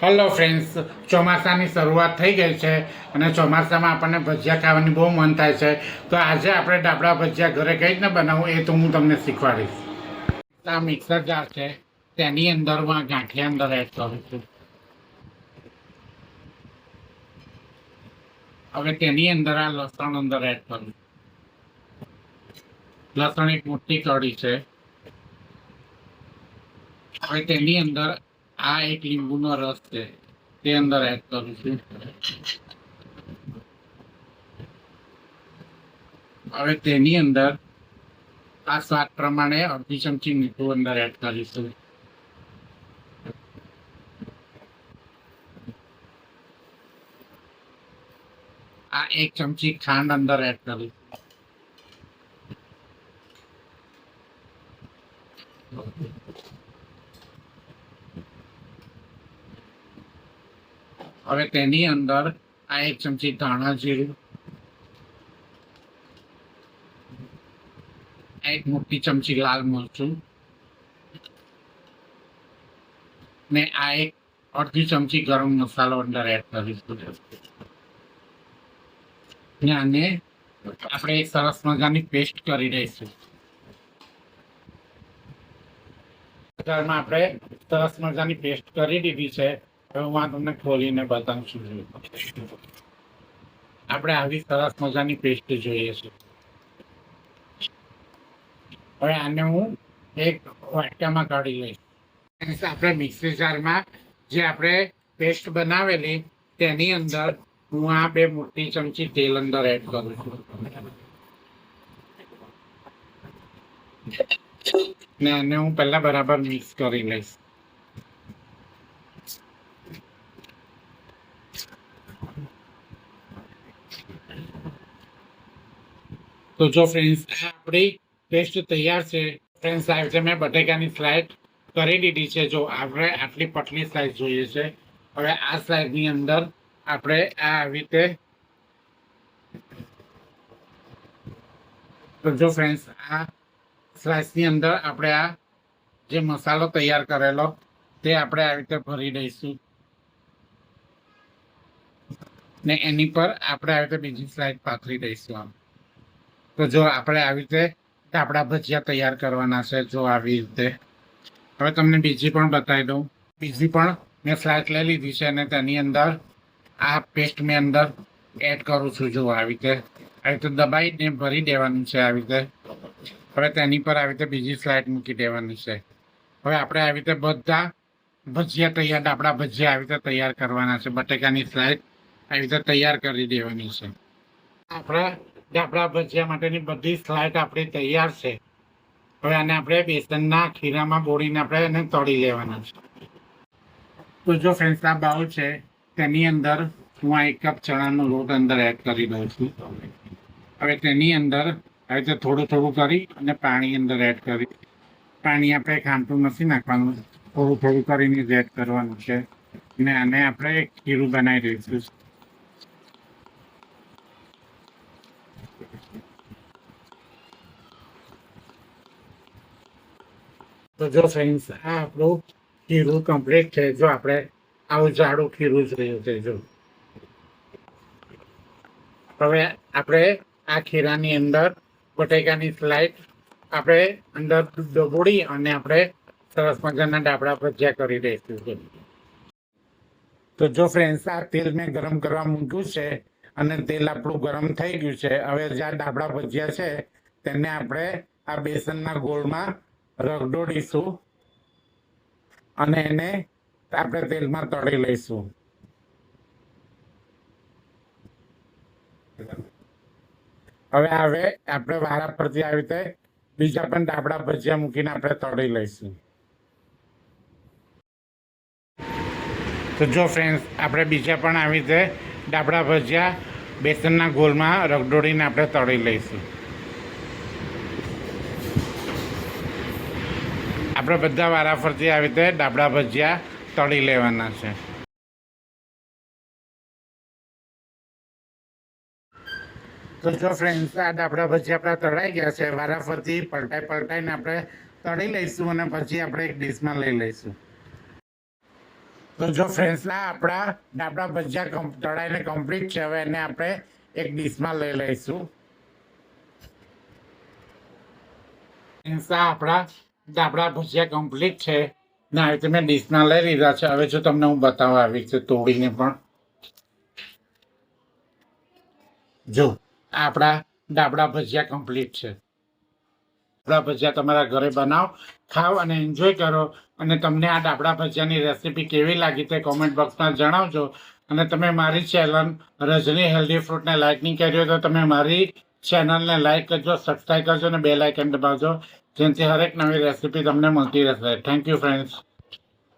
Hello friends, ચોમાસાની શરૂઆત થઈ ગઈ છે અને ચોમાસામાં આપણને ભજીયા ખાવાની બહુ મન થાય છે. તો આજે આપણે ડાબડા ભજીયા ઘરે કઈ રીતના બનાવવું એ તો હું તમને શીખવાડીશ. આ મિક્સર જાર છે, તેની અંદર હું આ ગાંઠિયા અંદર એડ કરું છું. હવે તેની અંદર આ લસણ અંદર એડ કરું. લસણ એક મોટી કળી છે. હવે તેની અંદર આ એક લીંબુનો રસ છે, તે અંદર એડ કરું છું. હવે તેની અંદર આ સ્વાદ પ્રમાણે અડધી ચમચી મીઠું અંદર એડ કરીશું. આ એક ચમચી ખાંડ અંદર એડ કરીશું. હવે તેની અંદર આ એક ચમચી ધાણા જીરું, એક મોટી ચમચી લાલ મરચું ને આ એક અડધી ચમચી ગરમ મસાલો અંદર એડ કરીશું. ને આને આપણે એક સરસ મજાની પેસ્ટ કરી દઈશું. ઘરમાં આપણે સરસ મજાની પેસ્ટ કરી દીધી છે. હવે હું આ તમને ખોલીને બતાવું છું. આપણે આવી સરસ મજાની પેસ્ટ જોઈએ છે. હવે આને હું એક વાટકામાં કાઢી લઈશ. આપણે મિક્સર જારમાં જે આપણે પેસ્ટ બનાવેલી તેની અંદર હું આ 2 મોટી ચમચી તેલ અંદર એડ કરું છું ને આને હું પહેલા બરાબર મિક્સ કરી લઈશ. તો જો ફ્રેન્ડ્સ, આપણી પેસ્ટ તૈયાર છે. ફ્રેન્ડ્સ, આ રીતે મેં બટેકાની સ્લાઇડ કરી દીધી છે. જો આપણે આટલી પતલી સ્લાઇસ જોઈએ છે. હવે આ સ્લાઇડની અંદર આપણે આ આવી રીતે, તો જો ફ્રેન્ડ્સ, આ સ્લાઇસની અંદર આપણે આ જે મસાલો તૈયાર કરેલો તે આપણે આવી રીતે ભરી દઈશું ને એની પર આપણે આવી રીતે બીજી સ્લાઇડ પાથરી દઈશું. તો જો આપણે આવી રીતે આપણા ભજીયા તૈયાર કરવાના છે. જો આવી રીતે. હવે તમને બીજી પણ બતાવી દઉં. બીજી પણ મેં સ્લાઇડ લઈ લીધી છે અને તેની અંદર આ પેસ્ટ મેં અંદર એડ કરું છું. જો આવી રીતે દબાઈને ભરી દેવાનું છે આવી રીતે. હવે તેની પર આવી રીતે બીજી સ્લાઇડ મૂકી દેવાની છે. હવે આપણે આવી રીતે બધા ભજીયા તૈયાર, આપણા ભજીયા આવી રીતે તૈયાર કરવાના છે. બટેકાની સ્લાઇડ આવી રીતે તૈયાર કરી દેવાની છે. આપણા ભજીયા માટેની બધી સ્લાઇડ આપણી તૈયાર છે. હવે આને આપણે બેસનના ખીરામાં બોળીને આપણે એને તળી લેવાના છે. તો જો ફ્રેન્ડ્સ, આ બાઉલ છે તેની અંદર હું આ 1 કપ ચણાનો લોટ અંદર એડ કરી દઉં છું. હવે તેની અંદર આવી રીતે થોડું થોડું કરી અને પાણી અંદર એડ કરી. પાણી આપણે ખાંડતું નથી નાખવાનું, થોડું થોડું કરીને જ એડ કરવાનું છે ને આને આપણે ખીરું બનાવી દઈશું. તો જો ફ્રેન્ડ્સ, આ આપણું ખીરું કમ્પ્લીટ છે. જો આપણે આવું જાડું ખીરું જોયું છે. જો હવે આપણે આ ખીરાની અંદર બટેકાની સ્લાઇડ આપણે અંદર ડબોળી અને આપણે સરસ મજાના ડાબડા ભજીયા કરી દઈશું. તો જો ફ્રેન્ડ્સ, આ તેલ મેં ગરમ કરવા મૂક્યું છે અને તેલ આપણું ગરમ થઈ ગયું છે. હવે જે આ ડાબડા ભજીયા છે તેને આપણે આ બેસનના ગોળમાં રગડોડીશું અને એને આપણે તેલમાં તળી લઈશું. હવે આપણે વારા પરથી આવી રીતે બીજા પણ ડાબડા ભજીયા મૂકીને આપણે તળી લઈશું. તો જો ફ્રેન્ડ્સ, આપણે બીજા પણ આવી રીતે ડાબડા ભજીયા બેસનના ગોળમાં રગડોડીને આપણે તળી લઈશું. આપણે બધા વારાફરતી આવી રીતે ડાબડા ભજીયા તળી લેવાના છે. તો જો ફ્રેન્ડ્સ, આ ડાબડા ભજીયા આપણા તળાઈ ગયા છે. વારાફરતી પલટાઈને આપણે તળી લઈશું અને પછી આપણે એક ડીશમાં લઈ લઈશું. તો જો ફ્રેન્ડ્સના આપણા ભજીયા તળાઈને કમ્પ્લીટ છે. હવે એને આપણે એક ડીશમાં લઈ લઈશું. આપણા ભજીયા કમ્પ્લીટ છે ને આવી રીતે મેં ડીશમાં લઈ લીધા છે. હવે જો તમને હું બતાવવા આવી છે તોડીને પણ જો આપણા ભજીયા કમ્પ્લીટ છે. આપણા ભજીયા તમારા ઘરે બનાવો, ખાઓ અને એન્જોય કરો. અને તમને આ ડાબડા ભજીયાની રેસીપી કેવી લાગી તે કોમેન્ટ બોક્સમાં જણાવજો. અને તમે મારી ચેનલ રજની હેલ્ધી ફ્રૂટને લાઈક નહીં કરી હોય તો તમે મારી ચેનલને લાઈક કરજો, સબસ્ક્રાઈબ કરજો અને બેલ આઇકન દબાવજો, જેનાથી હરેક નવી રેસીપી તમને મળતી રહેશે. Thank you friends.